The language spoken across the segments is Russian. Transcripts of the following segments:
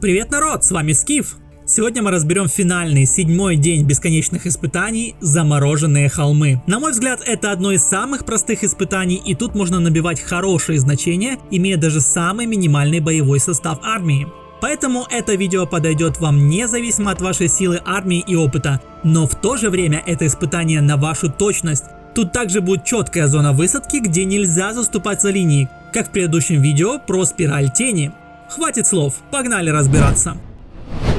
Привет, народ, с вами Скиф. Сегодня мы разберем финальный 7-й день бесконечных испытаний «Замороженные холмы». На мой взгляд, это одно из самых простых испытаний, и тут можно набивать хорошие значения, имея даже самый минимальный боевой состав армии. Поэтому это видео подойдет вам независимо от вашей силы армии и опыта, но в то же время это испытание на вашу точность. Тут также будет четкая зона высадки, где нельзя заступать за линии, как в предыдущем видео про спираль тени. Хватит слов, погнали разбираться.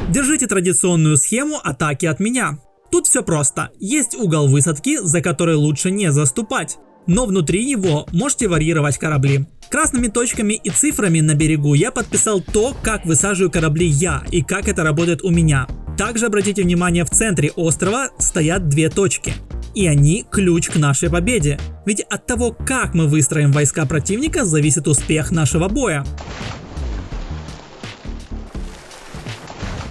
Держите традиционную схему атаки от меня. Тут все просто, есть угол высадки, за который лучше не заступать, но внутри него можете варьировать корабли. Красными точками и цифрами на берегу я подписал то, как высаживаю корабли я и как это работает у меня. Также обратите внимание, в центре острова стоят две точки. И они ключ к нашей победе. Ведь от того, как мы выстроим войска противника, зависит успех нашего боя.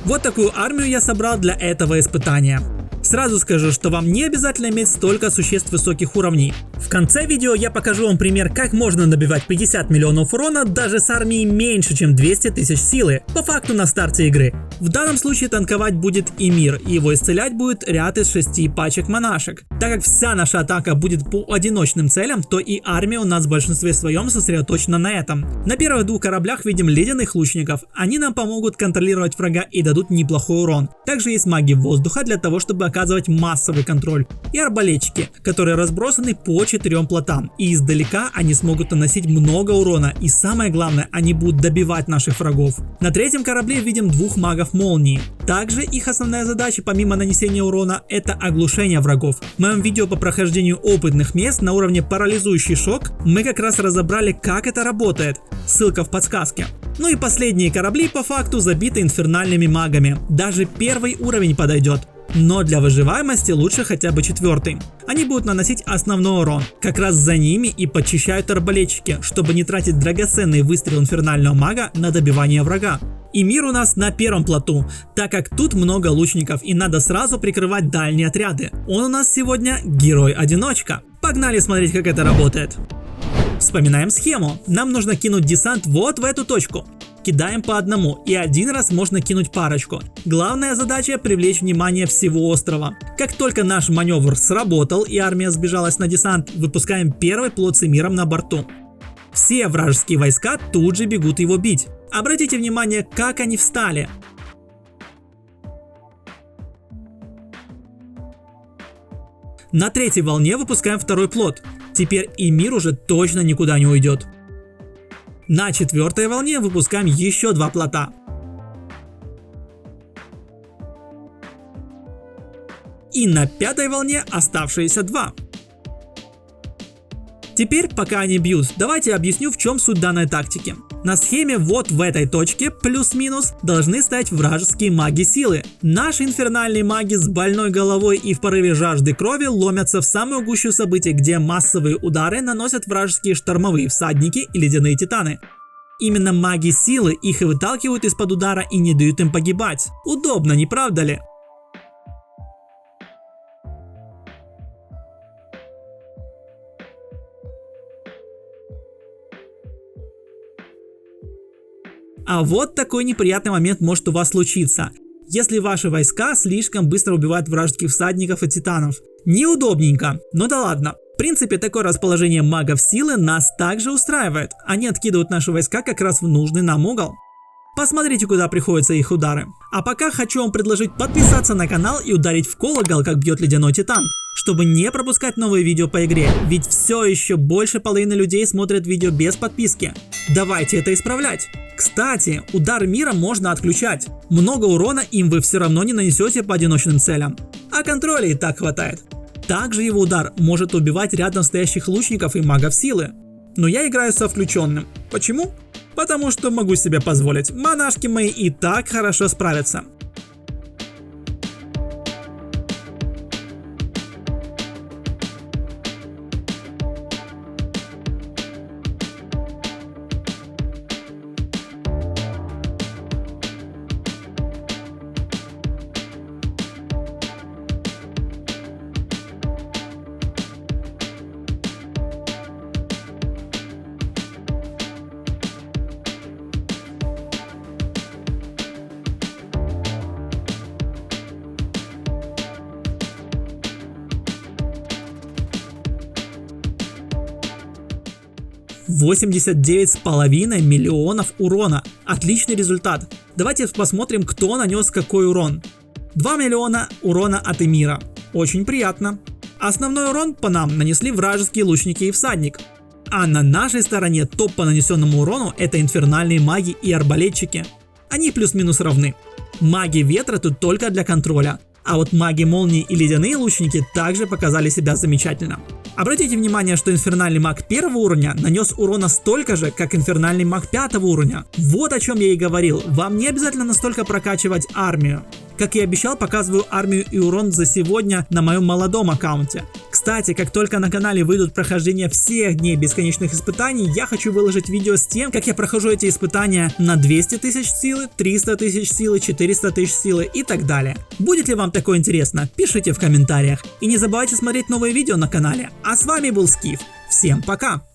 Вот такую армию я собрал для этого испытания. Сразу скажу, что вам не обязательно иметь столько существ высоких уровней. В конце видео я покажу вам пример, как можно набивать 50 миллионов урона даже с армией меньше, чем 200 тысяч силы, по факту на старте игры. В данном случае танковать будет Эмир, и его исцелять будет ряд из 6 пачек монашек. Так как вся наша атака будет по одиночным целям, то и армия у нас в большинстве своем сосредоточена на этом. На первых двух кораблях видим ледяных лучников, они нам помогут контролировать врага и дадут неплохой урон. Также есть маги воздуха для того, чтобы оказывать массовый контроль, и арбалетчики, которые разбросаны по 4 плотам, и издалека они смогут наносить много урона, и самое главное, они будут добивать наших врагов. На третьем корабле видим двух магов молнии. Также их основная задача, помимо нанесения урона, это оглушение врагов. В моем видео по прохождению опытных мест на уровне парализующий шок мы как раз разобрали, как это работает, ссылка в подсказке. Ну и последние корабли по факту забиты инфернальными магами, даже первый уровень подойдет. Но для выживаемости лучше хотя бы 4-й. Они будут наносить основной урон. Как раз за ними и подчищают арбалетчики, чтобы не тратить драгоценный выстрел инфернального мага на добивание врага. И мир у нас на первом плоту, так как тут много лучников и надо сразу прикрывать дальние отряды. Он у нас сегодня герой-одиночка. Погнали смотреть, как это работает. Вспоминаем схему. Нам нужно кинуть десант вот в эту точку. Кидаем по одному, и один раз можно кинуть парочку. Главная задача — привлечь внимание всего острова. Как только наш маневр сработал и армия сбежалась на десант, выпускаем первый плот с Эмиром на борту. Все вражеские войска тут же бегут его бить. Обратите внимание, как они встали. На третьей волне выпускаем второй плот. Теперь Эмир уже точно никуда не уйдет. На 4-й волне выпускаем еще 2 плота. И на 5-й волне оставшиеся 2. Теперь, пока они бьют, давайте объясню, в чем суть данной тактики. На схеме вот в этой точке, плюс-минус, должны стоять вражеские маги силы. Наши инфернальные маги с больной головой и в порыве жажды крови ломятся в самую гущу событий, где массовые удары наносят вражеские штормовые всадники и ледяные титаны. Именно маги силы их и выталкивают из-под удара и не дают им погибать. Удобно, не правда ли? А вот такой неприятный момент может у вас случиться, если ваши войска слишком быстро убивают вражеских всадников и титанов. Неудобненько, но да ладно. В принципе, такое расположение магов силы нас также устраивает. Они откидывают наши войска как раз в нужный нам угол. Посмотрите, куда приходятся их удары. А пока хочу вам предложить подписаться на канал и ударить в колокол, как бьет ледяной титан, чтобы не пропускать новые видео по игре. Ведь все еще больше половины людей смотрят видео без подписки. Давайте это исправлять. Кстати, удар мира можно отключать. Много урона им вы все равно не нанесете по одиночным целям. А контроля и так хватает. Также его удар может убивать рядом стоящих лучников и магов силы. Но я играю со включенным. Почему? Потому что могу себе позволить. Монашки мои и так хорошо справятся. 89,5 миллионов урона. Отличный результат. Давайте посмотрим, кто нанес какой урон. 2 миллиона урона от Эмира. Очень приятно. Основной урон по нам нанесли вражеские лучники и всадник. А на нашей стороне топ по нанесенному урону это инфернальные маги и арбалетчики. Они плюс-минус равны. Маги ветра тут только для контроля. А вот маги молнии и ледяные лучники также показали себя замечательно. Обратите внимание, что инфернальный маг 1 уровня нанес урона столько же, как инфернальный маг 5 уровня. Вот о чем я и говорил, вам не обязательно настолько прокачивать армию. Как и обещал, показываю армию и урон за сегодня на моем молодом аккаунте. Кстати, как только на канале выйдут прохождения всех дней бесконечных испытаний, я хочу выложить видео с тем, как я прохожу эти испытания на 200 тысяч силы, 300 тысяч силы, 400 тысяч силы и так далее. Будет ли вам такое интересно? Пишите в комментариях. И не забывайте смотреть новые видео на канале. А с вами был Скиф. Всем пока!